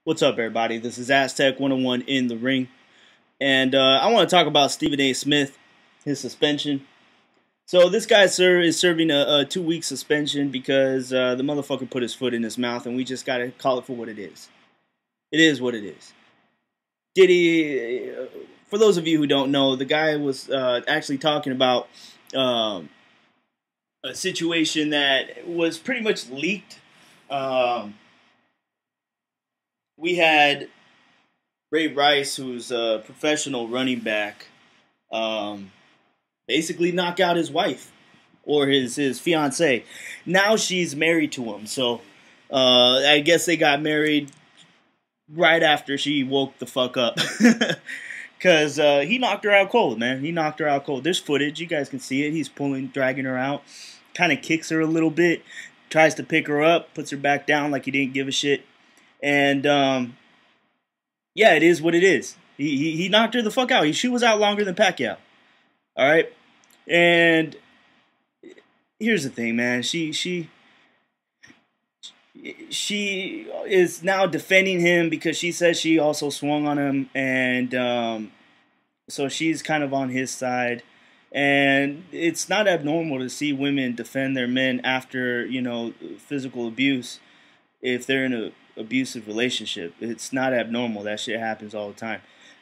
What's up, everybody? This is Aztec 101 in the ring, and I want to talk about Stephen A. Smith, his suspension. So this guy, sir, is serving a 2-week suspension because the motherfucker put his foot in his mouth, and we just gotta call it for what it is. It is what it is. Diddy, for those of you who don't know, the guy was actually talking about a situation that was pretty much leaked. We had Ray Rice, who's a professional running back, basically knock out his wife or his fiance. Now she's married to him, so I guess they got married right after she woke the fuck up. Because he knocked her out cold, man. He knocked her out cold. There's footage. You guys can see it. He's dragging her out. Kind of kicks her a little bit. Tries to pick her up. Puts her back down like he didn't give a shit. And, yeah, it is what it is. He knocked her the fuck out. She was out longer than Pacquiao. All right? And here's the thing, man. She is now defending him because she says she also swung on him. And so she's kind of on his side. And it's not abnormal to see women defend their men after, physical abuse if they're in a abusive relationship. It's not abnormal. That shit happens all the time.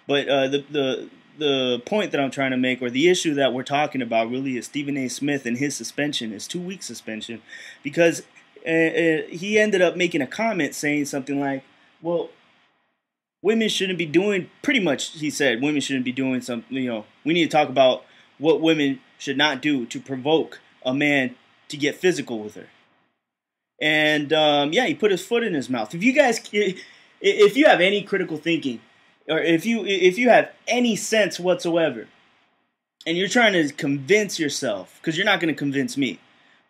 But the point that I'm trying to make, or the issue that we're talking about, really is Stephen A. Smith and his suspension, his 2-week suspension, because he ended up making a comment saying something like, well, women shouldn't be doing, pretty much he said, women shouldn't be doing something, we need to talk about what women should not do to provoke a man to get physical with her. And, yeah, he put his foot in his mouth. If you have any critical thinking, or if you have any sense whatsoever, and you're trying to convince yourself, because you're not going to convince me,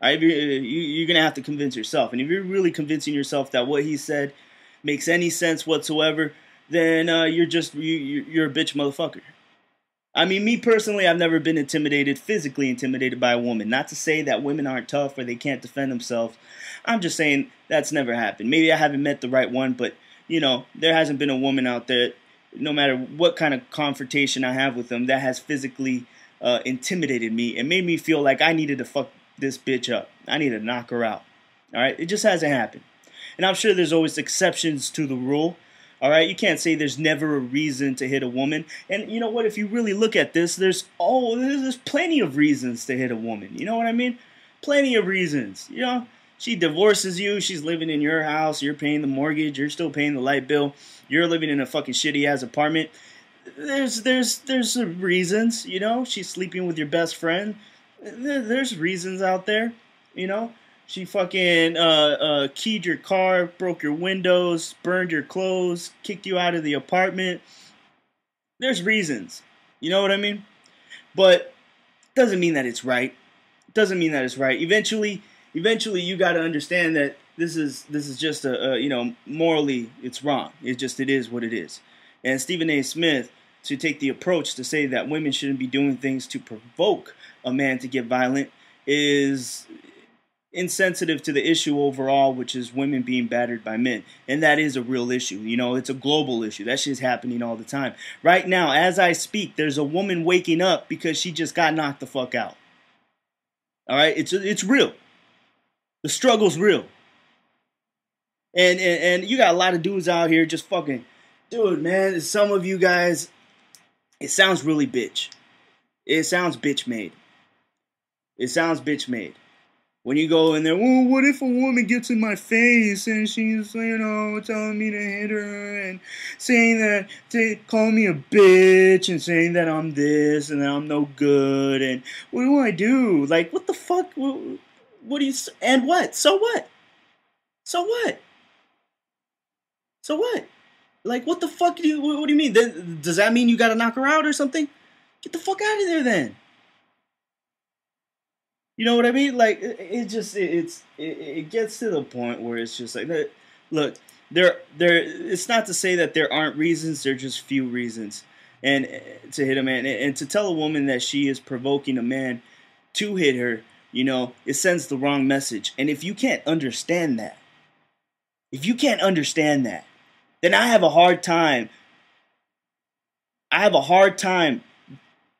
all right? You're going to have to convince yourself. And if you're really convincing yourself that what he said makes any sense whatsoever, then you're a bitch motherfucker. I mean, me personally, I've never been physically intimidated by a woman. Not to say that women aren't tough or they can't defend themselves. I'm just saying that's never happened. Maybe I haven't met the right one, but, there hasn't been a woman out there, no matter what kind of confrontation I have with them, that has physically intimidated me and made me feel like I needed to fuck this bitch up. I need to knock her out. All right? It just hasn't happened. And I'm sure there's always exceptions to the rule. All right, you can't say there's never a reason to hit a woman. And you know what? If you really look at this, there's plenty of reasons to hit a woman. You know what I mean? Plenty of reasons. She divorces you. She's living in your house. You're paying the mortgage. You're still paying the light bill. You're living in a fucking shitty ass apartment. There's reasons. She's sleeping with your best friend. There's reasons out there. She fucking keyed your car, broke your windows, burned your clothes, kicked you out of the apartment. There's reasons. You know what I mean? But doesn't mean that it's right. Doesn't mean that it's right. Eventually you got to understand that this is just morally it's wrong. It is what it is. And Stephen A. Smith to take the approach to say that women shouldn't be doing things to provoke a man to get violent is insensitive to the issue overall, which is women being battered by men. And that is a real issue. It's a global issue. That shit's happening all the time. Right now, as I speak, there's a woman waking up because she just got knocked the fuck out. All right? It's real. The struggle's real. And you got a lot of dudes out here just fucking, dude, man, some of you guys, it sounds really bitch. It sounds bitch made. It sounds bitch made. When you go in there, well, what if a woman gets in my face and she's, telling me to hit her and saying that, calling me a bitch and saying that I'm this and that I'm no good and what do I do? Like, what the fuck? What do you, and what? So what? So what? So what? Like, what the fuck what do you mean? Does that mean you gotta knock her out or something? Get the fuck out of there then. You know what I mean? Like, it gets to the point where it's just like, look, it's not to say that there aren't reasons, there are just few reasons. And to hit a man, and to tell a woman that she is provoking a man to hit her, it sends the wrong message. And if you can't understand that, then I have a hard time.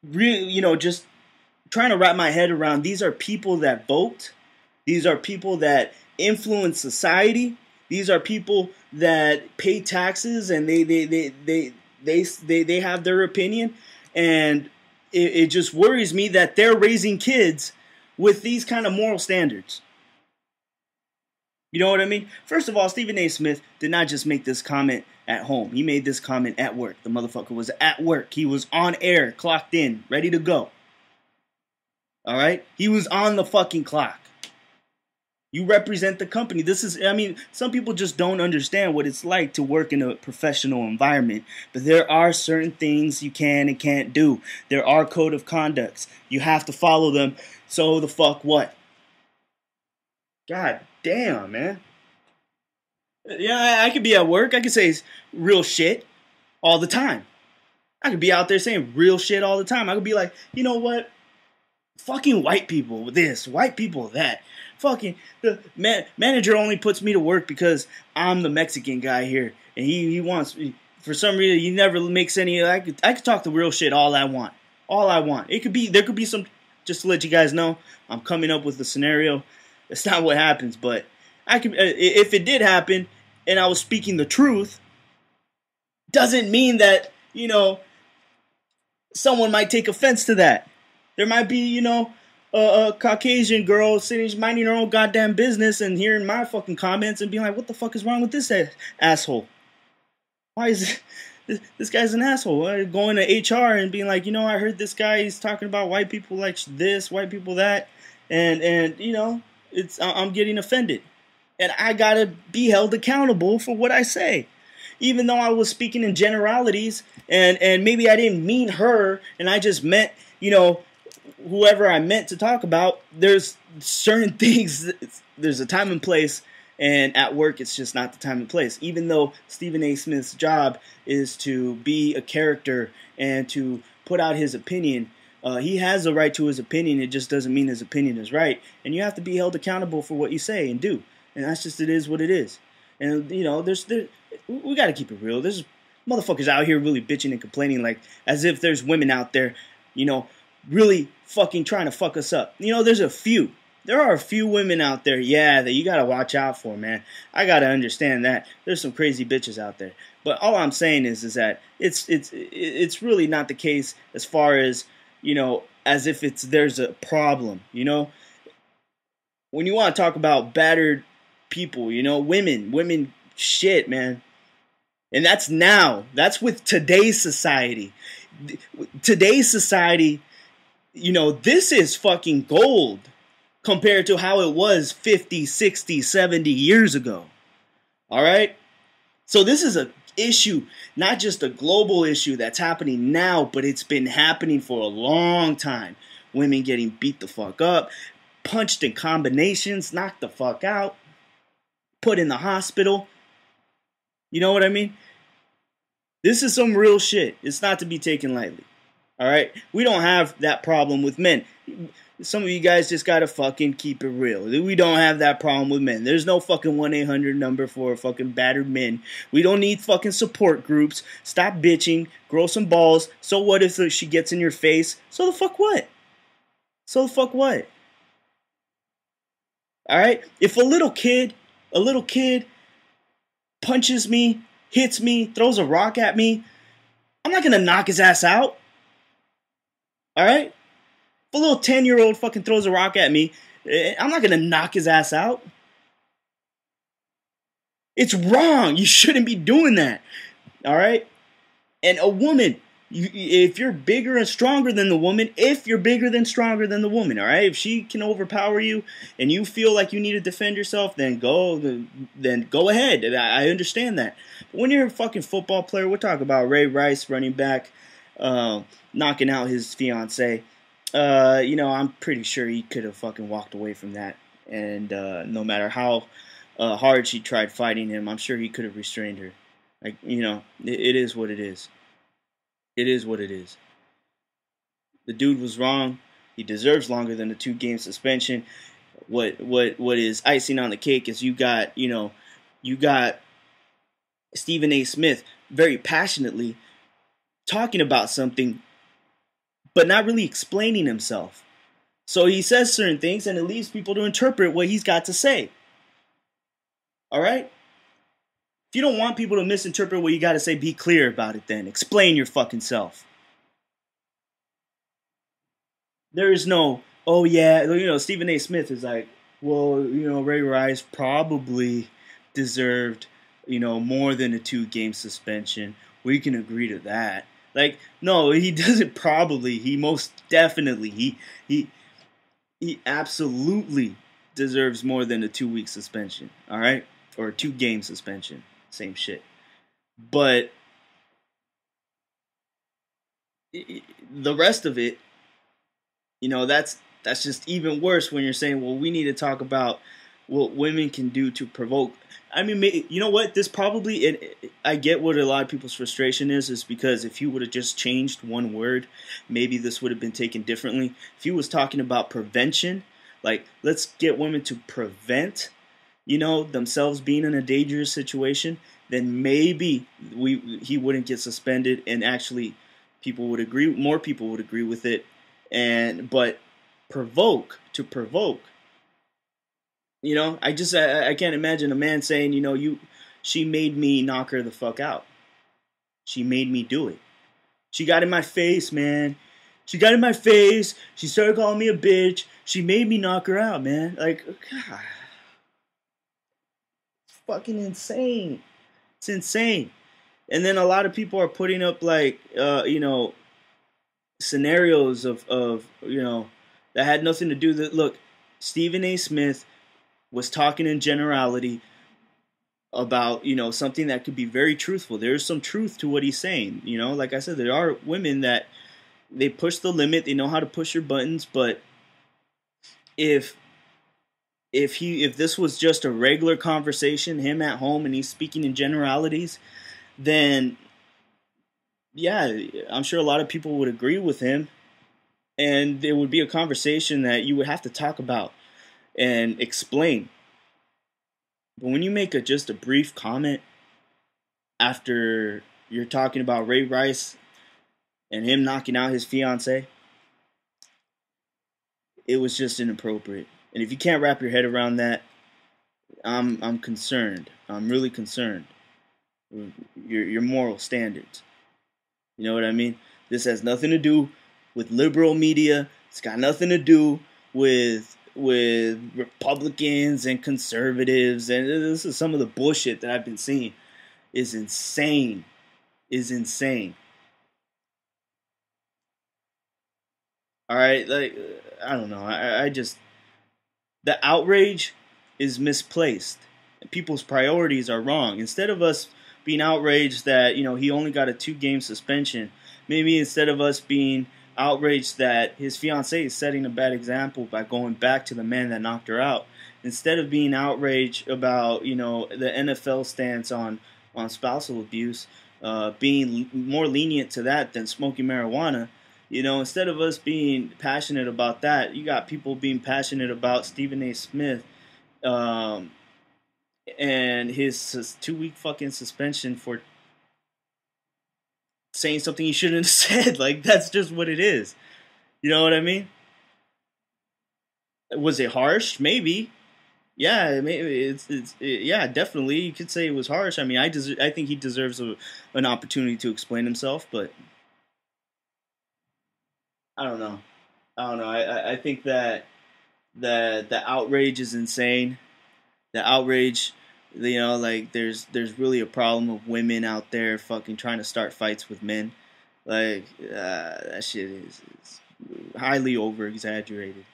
Really, just trying to wrap my head around. These are people that vote. These are people that influence society. These are people that pay taxes, and they have their opinion. And it just worries me that they're raising kids with these kind of moral standards. You know what I mean? First of all, Stephen A. Smith did not just make this comment at home. He made this comment at work. The motherfucker was at work. He was on air, clocked in, ready to go. All right? He was on the fucking clock. You represent the company. Some people just don't understand what it's like to work in a professional environment. But there are certain things you can and can't do. There are code of conducts. You have to follow them. So the fuck what? God damn, man. Yeah, I could be at work. I could say real shit all the time. I could be out there saying real shit all the time. I could be like, you know what? Fucking white people this, white people that. Fucking the manager only puts me to work because I'm the Mexican guy here, and he wants, for some reason, he never makes any. I could talk the real shit all I want. There could be some. Just to let you guys know, I'm coming up with a scenario. That's not what happens, but I could, if it did happen, and I was speaking the truth, doesn't mean that someone might take offense to that. There might be a Caucasian girl sitting minding her own goddamn business and hearing my fucking comments and being like, what the fuck is wrong with this asshole? Why is this guy's an asshole? Going to HR and being like, I heard this guy, he's talking about white people like this, white people that, and I'm getting offended. And I gotta be held accountable for what I say. Even though I was speaking in generalities and maybe I didn't mean her and I just meant, whoever I meant to talk about, there's certain things, there's a time and place, and at work it's just not the time and place. Even though Stephen A. Smith's job is to be a character and to put out his opinion, he has the right to his opinion. It just doesn't mean his opinion is right. And you have to be held accountable for what you say and do. And that's just, it is what it is. And, we got to keep it real. There's motherfuckers out here really bitching and complaining like as if there's women out there, really fucking trying to fuck us up. There's a few. There are a few women out there, that you got to watch out for, man. I got to understand that. There's some crazy bitches out there. But all I'm saying is that it's really not the case as far as, as if there's a problem, When you want to talk about battered people, women shit, man. And that's now. That's with today's society. Today's society, this is fucking gold compared to how it was 50, 60, 70 years ago. All right? So this is an issue, not just a global issue that's happening now, but it's been happening for a long time. Women getting beat the fuck up, punched in combinations, knocked the fuck out, put in the hospital. You know what I mean? This is some real shit. It's not to be taken lightly. All right? We don't have that problem with men. Some of you guys just gotta fucking keep it real. We don't have that problem with men. There's no fucking 1-800 number for fucking battered men. We don't need fucking support groups. Stop bitching. Grow some balls. So what if she gets in your face? So the fuck what? So the fuck what? All right? If a little kid punches me, hits me, throws a rock at me, I'm not gonna knock his ass out. All right? If a little 10-year-old fucking throws a rock at me, I'm not gonna knock his ass out. It's wrong. You shouldn't be doing that. All right? And a woman, if you're bigger and stronger than the woman, stronger than the woman, all right? If she can overpower you and you feel like you need to defend yourself, then go ahead. I understand that. But when you're a fucking football player, we're talking about Ray Rice, running back, knocking out his fiance. I'm pretty sure he could have fucking walked away from that. And no matter how hard she tried fighting him, I'm sure he could have restrained her. Like, it is what it is. It is what it is. The dude was wrong. He deserves longer than a 2-game suspension. What is icing on the cake is you got Stephen A. Smith very passionately talking about something, but not really explaining himself. So he says certain things and it leaves people to interpret what he's got to say. All right? If you don't want people to misinterpret what you got to say, be clear about it then. Explain your fucking self. There is no, oh yeah, Stephen A. Smith is like, well, Ray Rice probably deserved, more than a 2-game suspension. We can agree to that. Like, no, he doesn't probably. He most definitely, he absolutely deserves more than a 2-week suspension. All right? Or a 2-game suspension. Same shit. But the rest of it, that's just even worse when you're saying, well, we need to talk about what women can do to provoke. I mean, you know what? This probably, I get what a lot of people's frustration is because if he would have just changed one word, maybe this would have been taken differently. If he was talking about prevention, like, let's get women to prevent, themselves being in a dangerous situation, then maybe he wouldn't get suspended, and actually more people would agree with it. But to provoke. I can't imagine a man saying, she made me knock her the fuck out. She made me do it. She got in my face, man. She got in my face. She started calling me a bitch. She made me knock her out, man. Like, God. It's fucking insane. It's insane. And then a lot of people are putting up scenarios of that had nothing to do with it. Look, Stephen A. Smith was talking in generality about something that could be very truthful. There's some truth to what he's saying. Like I said, there are women that they push the limit. They know how to push your buttons. But if this was just a regular conversation, him at home, and he's speaking in generalities, then yeah, I'm sure a lot of people would agree with him, and there would be a conversation that you would have to talk about and explain. But when you make just a brief comment after you're talking about Ray Rice and him knocking out his fiance, it was just inappropriate. And if you can't wrap your head around that, I'm concerned. I'm really concerned with your moral standards. You know what I mean? This has nothing to do with liberal media. It's got nothing to do with Republicans and conservatives. And this is some of the bullshit that I've been seeing. Is insane. All right, like, I don't know. I just, the outrage is misplaced. People's priorities are wrong. Instead of us being outraged that he only got a 2-game suspension, maybe instead of us being outraged that his fiancée is setting a bad example by going back to the man that knocked her out, instead of being outraged about the NFL stance on spousal abuse, being more lenient to that than smoking marijuana. Instead of us being passionate about that, you got people being passionate about Stephen A. Smith and his 2-week fucking suspension for saying something he shouldn't have said. Like, that's just what it is. You know what I mean? Was it harsh? Maybe. Yeah, maybe yeah, definitely. You could say it was harsh. I mean, I think he deserves an opportunity to explain himself, but I don't know. I think that the outrage is insane. The outrage, like there's really a problem of women out there fucking trying to start fights with men. Like, that shit is highly over exaggerated.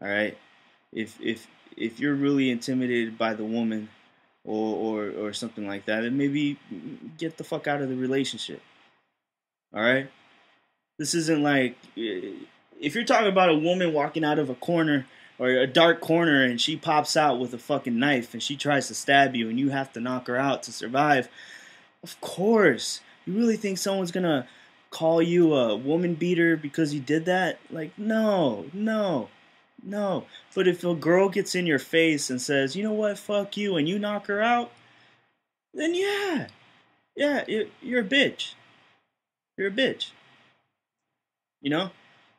All right, if you're really intimidated by the woman or something like that, then maybe get the fuck out of the relationship. All right, this isn't like, if you're talking about a woman walking out of a corner or a dark corner and she pops out with a fucking knife and she tries to stab you and you have to knock her out to survive, of course. You really think someone's gonna call you a woman beater because you did that? Like, no. But if a girl gets in your face and says, you know what, fuck you, and you knock her out, then yeah, Yeah, you're a bitch. You're a bitch. You know.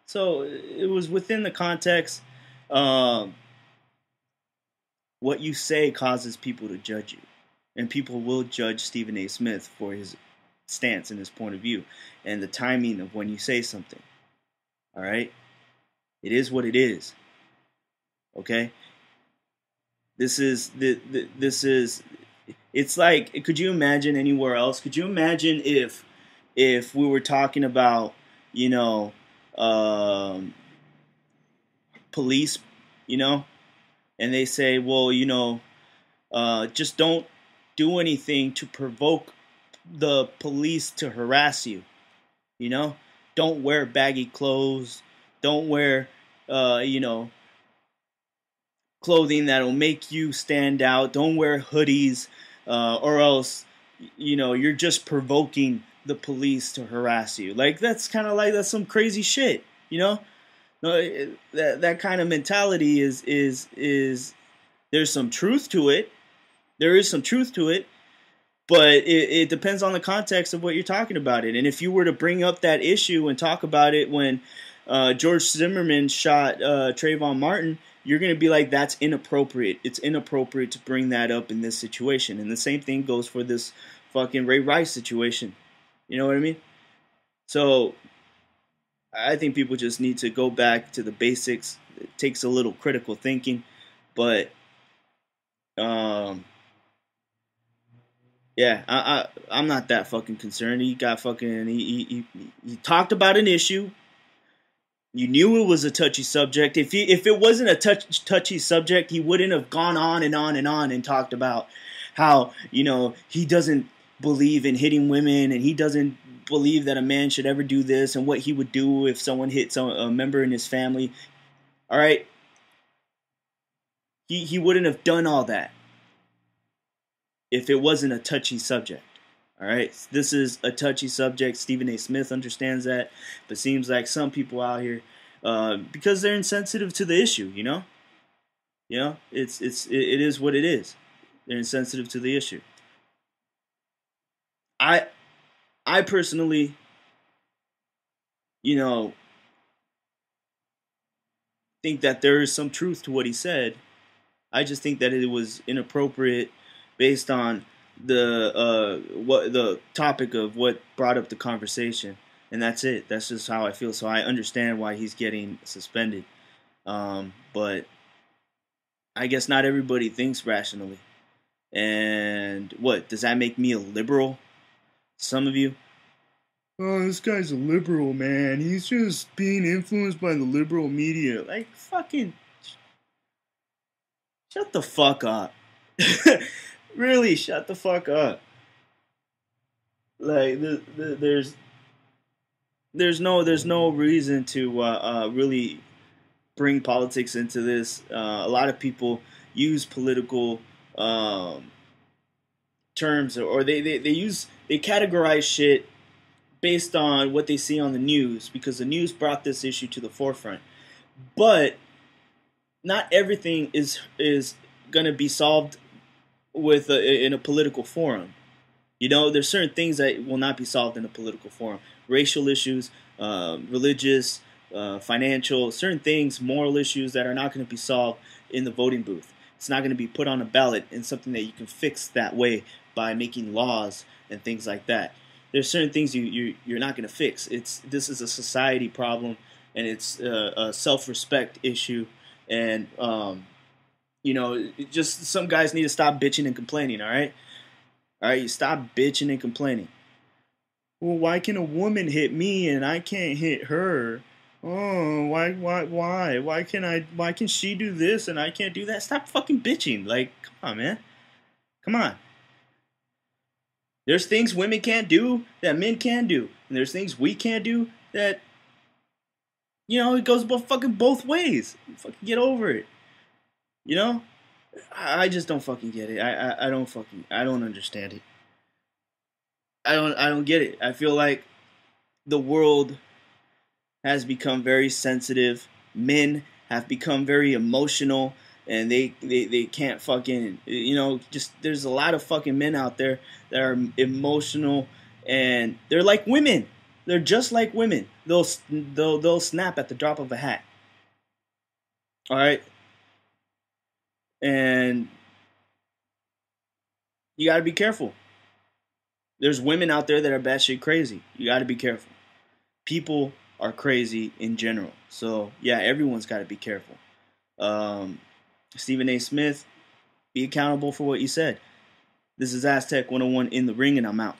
So it was within the context. Um, what you say causes people to judge you, and people will judge Stephen A. Smith for his stance and his point of view, and the timing of when you say something. All right, it is what it is. Okay, this is. It's like, could you imagine anywhere else? Could you imagine if we were talking about, you know, um, police, you know, and they say, well, just don't do anything to provoke the police to harass you. You know, don't wear baggy clothes. Don't wear, you know, clothing that'll make you stand out. Don't wear hoodies, or else, you're just provoking the police to harass you. Like, that's kind of like, that's some crazy shit. You know, no, that kind of mentality is there's some truth to it. There is some truth to it, but it depends on the context of what you're talking about it. And if you were to bring up that issue and talk about it when George Zimmerman shot Trayvon Martin, you're going to be like, that's inappropriate. It's inappropriate to bring that up in this situation. And the same thing goes for this fucking Ray Rice situation. You know what I mean? So I think people just need to go back to the basics. It takes a little critical thinking, but yeah, I'm not that fucking concerned. He got fucking he talked about an issue. You knew it was a touchy subject. If it wasn't a touchy subject, he wouldn't have gone on and on and on and talked about how, he doesn't believe in hitting women, and he doesn't believe that a man should ever do this, and what he would do if someone hit a member in his family. All right, he wouldn't have done all that if it wasn't a touchy subject. All right, this is a touchy subject. Stephen A. Smith understands that, but seems like some people out here, because they're insensitive to the issue, it is what it is. They're insensitive to the issue. I personally, think that there is some truth to what he said. I just think that it was inappropriate based on the topic of what brought up the conversation, and that's it. That's just how I feel. So I understand why he's getting suspended, but I guess not everybody thinks rationally. And what does that make me a liberal? Some of you, oh, this guy's a liberal, man. He's just being influenced by the liberal media. Like, fucking shut the fuck up. Really, shut the fuck up. Like, there's no reason to really bring politics into this. A lot of people use political terms, or they categorize shit based on what they see on the news, because the news brought this issue to the forefront. But not everything is going to be solved in a political forum. There's certain things that will not be solved in a political forum. Racial issues, religious, financial, certain things, moral issues that are not going to be solved in the voting booth. It's not going to be put on a ballot and something that you can fix that way by making laws and things like that. There's certain things you're not going to fix. This is a society problem, and it's a self-respect issue, and just some guys need to stop bitching and complaining. All right, you stop bitching and complaining. Well, why can a woman hit me and I can't hit her? Oh, why? Why can she do this and I can't do that? Stop fucking bitching. Like, come on, man. Come on. There's things women can't do that men can do, and there's things we can't do that, it goes both ways. Fucking get over it. I just don't fucking get it. I don't understand it. I don't get it. I feel like the world has become very sensitive. Men have become very emotional. and they can't fucking, just there's a lot of fucking men out there that are emotional, and they're like women. They're just like women. They'll snap at the drop of a hat. All right, and you got to be careful. There's women out there that are batshit crazy. You got to be careful. People are crazy in general. So yeah, everyone's got to be careful. Stephen A. Smith, be accountable for what you said. This is Aztec 101 in the ring, and I'm out.